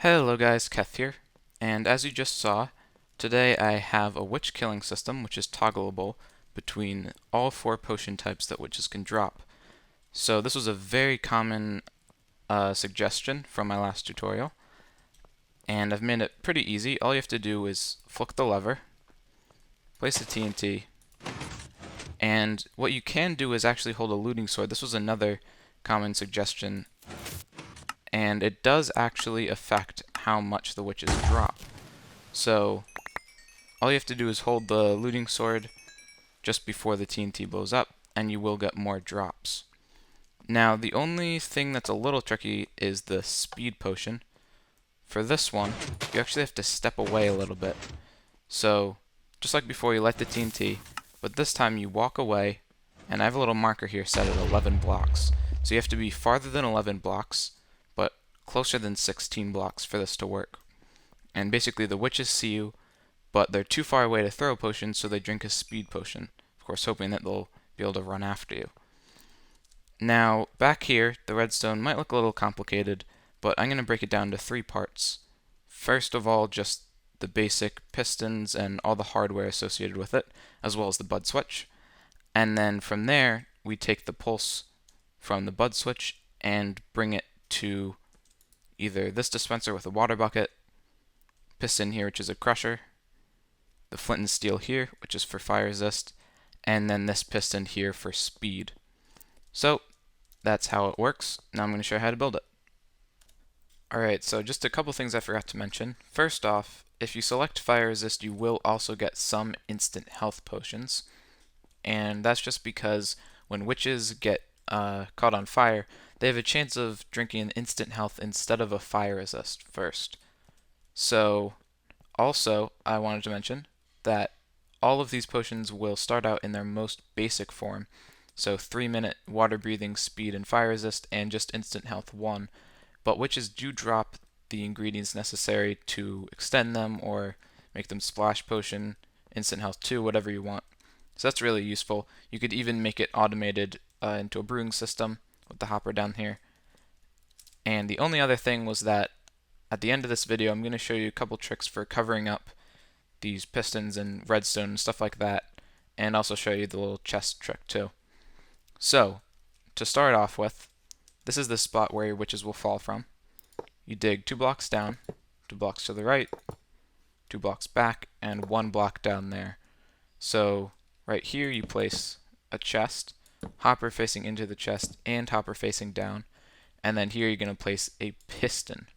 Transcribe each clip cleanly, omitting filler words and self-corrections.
Hello guys, Qeth here, and as you just saw, today I have a witch killing system which is toggleable between all four potion types that witches can drop. So this was a very common suggestion from my last tutorial, and I've made it pretty easy. All you have to do is flick the lever, place the TNT, and what you can do is actually hold a looting sword. This was another common suggestion, and it does actually affect how much the witches drop. So all you have to do is hold the looting sword just before the TNT blows up, and you will get more drops. Now, the only thing that's a little tricky is the speed potion. For this one, you actually have to step away a little bit. So, just like before, you light the TNT, but this time you walk away, and I have a little marker here set at 11 blocks. So you have to be farther than 11 blocks, but closer than 16 blocks for this to work. And basically the witches see you, but they're too far away to throw a potion, so they drink a speed potion. Of course, hoping that they'll be able to run after you. Now, back here, the redstone might look a little complicated, but I'm going to break it down to three parts. First of all, just the basic pistons and all the hardware associated with it, as well as the bud switch. And then from there, we take the pulse from the bud switch and bring it to either this dispenser with a water bucket, piston here, which is a crusher, the flint and steel here, which is for fire resist, and then this piston here for speed. So that's how it works. Now I'm going to show you how to build it. Alright, so just a couple things I forgot to mention. First off, if you select fire resist, you will also get some instant health potions, and that's just because when witches get caught on fire, they have a chance of drinking an instant health instead of a fire resist first. So also, I wanted to mention that all of these potions will start out in their most basic form. So 3-minute water breathing, speed, and fire resist, and just instant health 1. But witches do drop the ingredients necessary to extend them or make them splash potion, instant health 2, whatever you want. So that's really useful. You could even make it automated into a brewing system with the hopper down here. And the only other thing was that at the end of this video, I'm going to show you a couple tricks for covering up these pistons and redstone and stuff like that, and also show you the little chest trick too. So, to start off with, this is the spot where your witches will fall from. You dig 2 blocks down, 2 blocks to the right, 2 blocks back, and 1 block down there. So, right here you place a chest, hopper facing into the chest, and hopper facing down, and then here you're going to place a piston.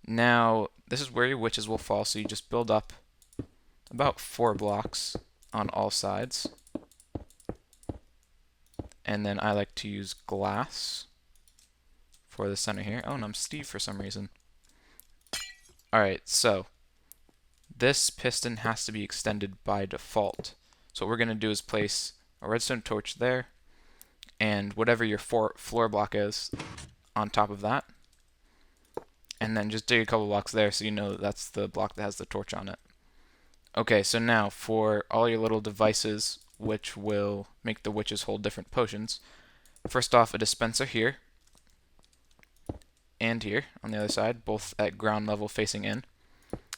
Now, this is where your witches will fall, so you just build up about 4 blocks on all sides. And then I like to use glass for the center here. Oh, and I'm Steve for some reason. Alright, so this piston has to be extended by default. So what we're going to do is place a redstone torch there, and whatever your floor block is on top of that. And then just dig a couple blocks there so you know that that's the block that has the torch on it. Okay, so now for all your little devices which will make the witches hold different potions. First off, a dispenser here and here on the other side, both at ground level facing in.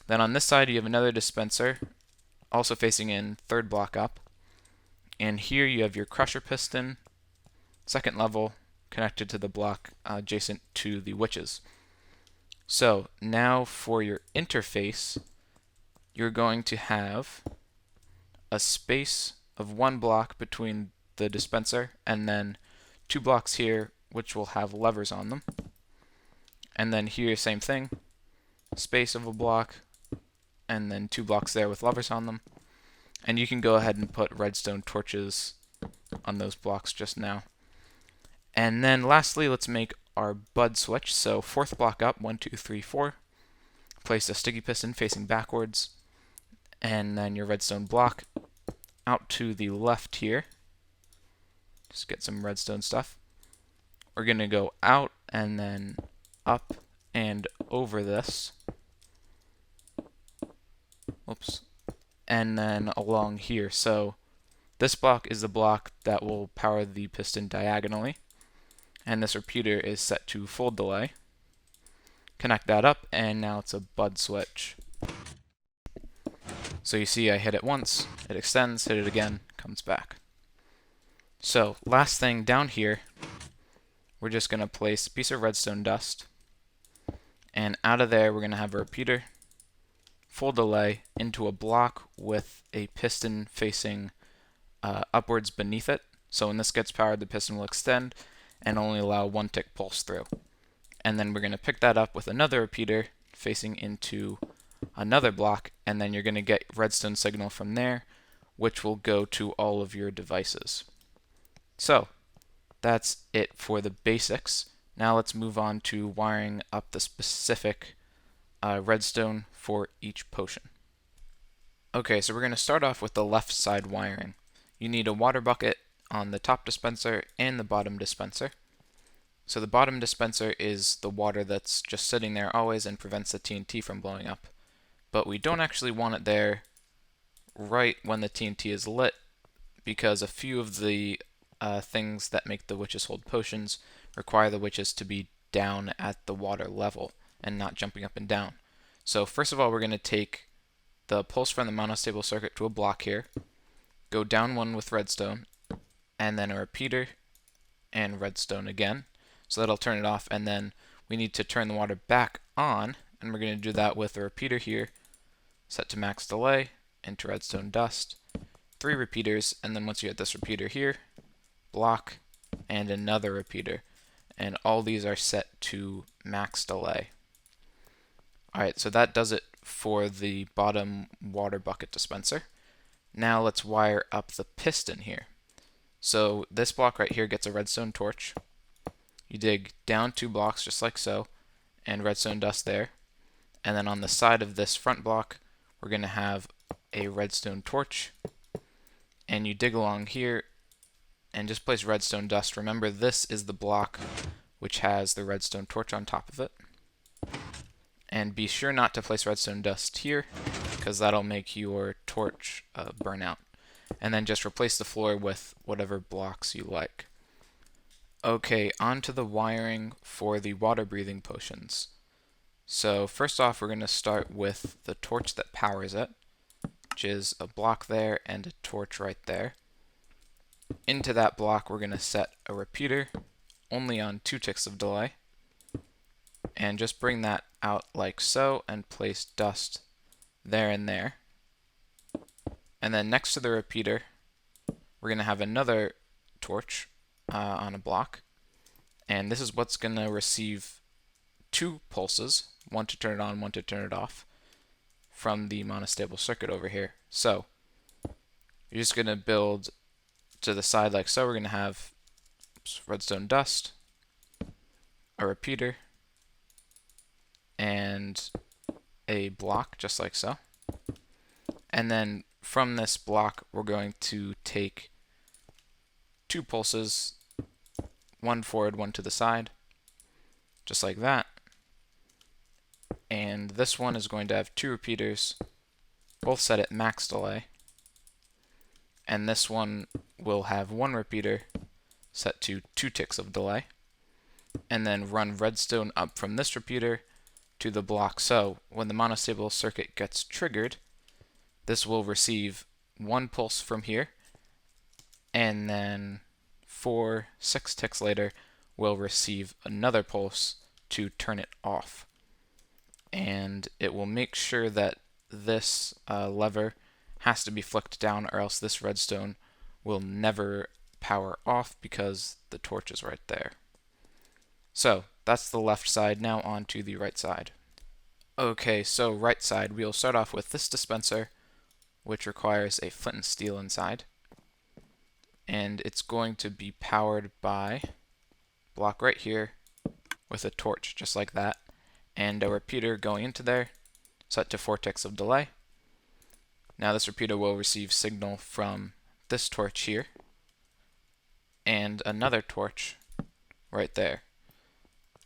Then on this side you have another dispenser also facing in, 3rd block up. And here you have your crusher piston, 2nd level, connected to the block adjacent to the witches. So now for your interface, you're going to have a space of 1 block between the dispenser and then 2 blocks here which will have levers on them. And then here, same thing, space of a block and then 2 blocks there with levers on them. And you can go ahead and put redstone torches on those blocks just now. And then lastly, let's make our bud switch. So 4th block up, 1, 2, 3, 4. Place a sticky piston facing backwards, and then your redstone block out to the left here. Just get some redstone stuff. We're going to go out and then up and over this. Oops. And then along here. So this block is the block that will power the piston diagonally, and this repeater is set to full delay. connect that up, and now it's a bud switch. So you see I hit it once, it extends, hit it again, comes back. So last thing down here, we're just going to place a piece of redstone dust, and out of there we're going to have a repeater, full delay, into a block with a piston facing upwards beneath it. So when this gets powered, the piston will extend and only allow one tick pulse through. And then we're going to pick that up with another repeater facing into another block, and then you're going to get redstone signal from there, which will go to all of your devices. So that's it for the basics. Now let's move on to wiring up the specific redstone for each potion. Okay, so we're going to start off with the left side wiring. You need a water bucket on the top dispenser and the bottom dispenser. So the bottom dispenser is the water that's just sitting there always and prevents the TNT from blowing up. But we don't actually want it there right when the TNT is lit, because a few of the things that make the witches hold potions require the witches to be down at the water level and not jumping up and down. So first of all, we're going to take the pulse from the monostable circuit to a block here, go down one with redstone, and then a repeater and redstone again. So that'll turn it off, and then we need to turn the water back on, and we're going to do that with a repeater here, set to max delay, into redstone dust, 3 repeaters, and then once you get this repeater here, block, and another repeater. And all these are set to max delay. Alright, so that does it for the bottom water bucket dispenser. Now let's wire up the piston here. So this block right here gets a redstone torch. You dig down 2 blocks just like so, and redstone dust there. And then on the side of this front block, we're going to have a redstone torch. And you dig along here and just place redstone dust. Remember, this is the block which has the redstone torch on top of it. And be sure not to place redstone dust here, because that'll make your torch burn out. And then just replace the floor with whatever blocks you like. Okay, on to the wiring for the water breathing potions. So first off, we're going to start with the torch that powers it, which is a block there and a torch right there. Into that block, we're going to set a repeater, only on 2 ticks of delay. And just bring that out like so, and place dust there and there. And then next to the repeater, we're going to have another torch on a block. And this is what's going to receive 2 pulses, one to turn it on, one to turn it off, from the monostable circuit over here. So you're just going to build to the side like so. We're going to have redstone dust, a repeater, and a block just like so. And then from this block, we're going to take 2 pulses, one forward, one to the side, just like that. And this one is going to have 2 repeaters, both set at max delay. And this one will have 1 repeater set to 2 ticks of delay. And then run redstone up from this repeater to the block. So when the monostable circuit gets triggered, this will receive 1 pulse from here, and then 6 ticks later will receive another pulse to turn it off. And it will make sure that this lever has to be flicked down, or else this redstone will never power off because the torch is right there. So that's the left side. Now on to the right side. Okay, so right side, we'll start off with this dispenser, which requires a flint and steel inside. And it's going to be powered by a block right here with a torch, just like that, and a repeater going into there, set to 4 ticks of delay. Now this repeater will receive signal from this torch here, and another torch right there.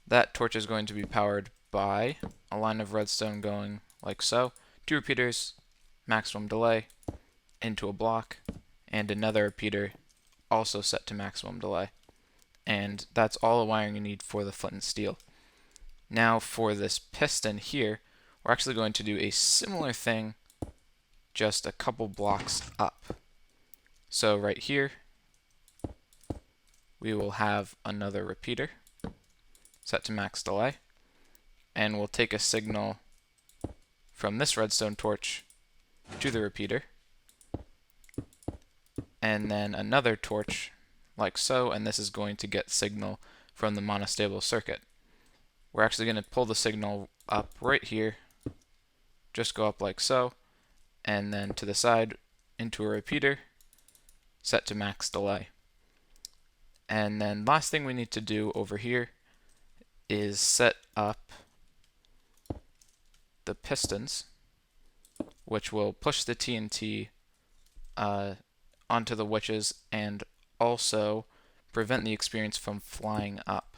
That torch is going to be powered by a line of redstone going like so, 2 repeaters, maximum delay, into a block, and another repeater also set to maximum delay. And that's all the wiring you need for the flint and steel. Now for this piston here, we're actually going to do a similar thing, just a couple blocks up. So right here, we will have another repeater set to max delay, and we'll take a signal from this redstone torch to the repeater, and then another torch like so, and this is going to get signal from the monostable circuit. We're actually going to pull the signal up right here, just go up like so, and then to the side into a repeater set to max delay. And then last thing we need to do over here is set up the pistons, which will push the TNT onto the witches and also prevent the experience from flying up.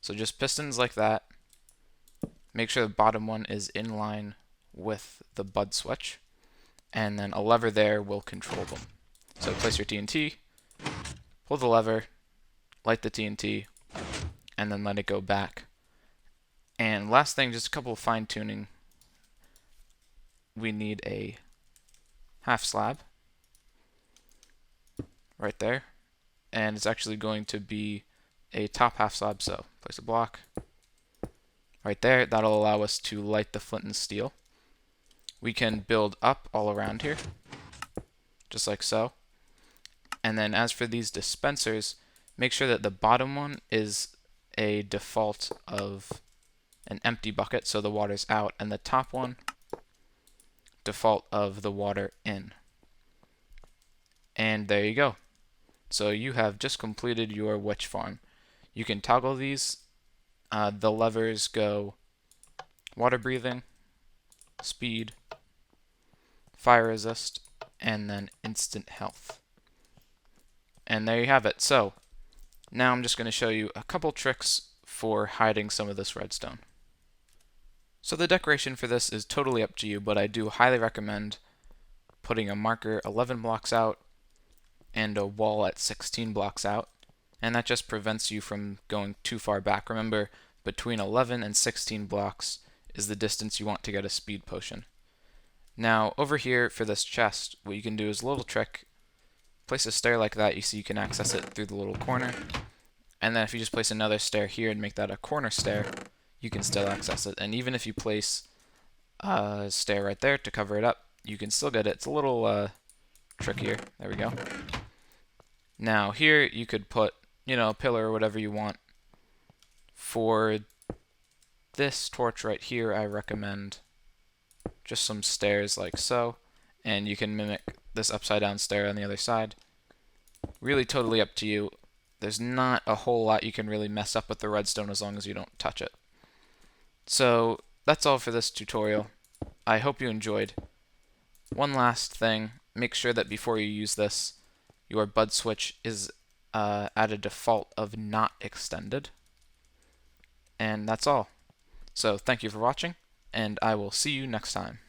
So just pistons like that. Make sure the bottom one is in line with the bud switch, and then a lever there will control them. So place your TNT, pull the lever, light the TNT, and then let it go back. And last thing, just a couple of fine tuning. We need a half slab right there, and it's actually going to be a top half slab, so place a block right there. That'll allow us to light the flint and steel. We can build up all around here, just like so. And then as for these dispensers, make sure that the bottom one is a default of an empty bucket, so the water's out, and the top one, default of the water in. And there you go. So you have just completed your witch farm. You can toggle these. The levers go water breathing, speed, fire resist, and then instant health. And there you have it. So now I'm just going to show you a couple tricks for hiding some of this redstone. So the decoration for this is totally up to you, but I do highly recommend putting a marker 11 blocks out and a wall at 16 blocks out, and that just prevents you from going too far back. Remember, between 11 and 16 blocks is the distance you want to get a speed potion. Now over here for this chest, what you can do is a little trick. Place a stair like that, you see you can access it through the little corner, and then if you just place another stair here and make that a corner stair, you can still access it. And even if you place a stair right there to cover it up, you can still get it. It's a little trickier. There we go. Now here you could put, a pillar or whatever you want. For this torch right here, I recommend just some stairs like so, and you can mimic this upside down stair on the other side. Really totally up to you. There's not a whole lot you can really mess up with the redstone as long as you don't touch it. So that's all for this tutorial. I hope you enjoyed. One last thing, make sure that before you use this, your bud switch is at a default of not extended. And that's all. So thank you for watching, and I will see you next time.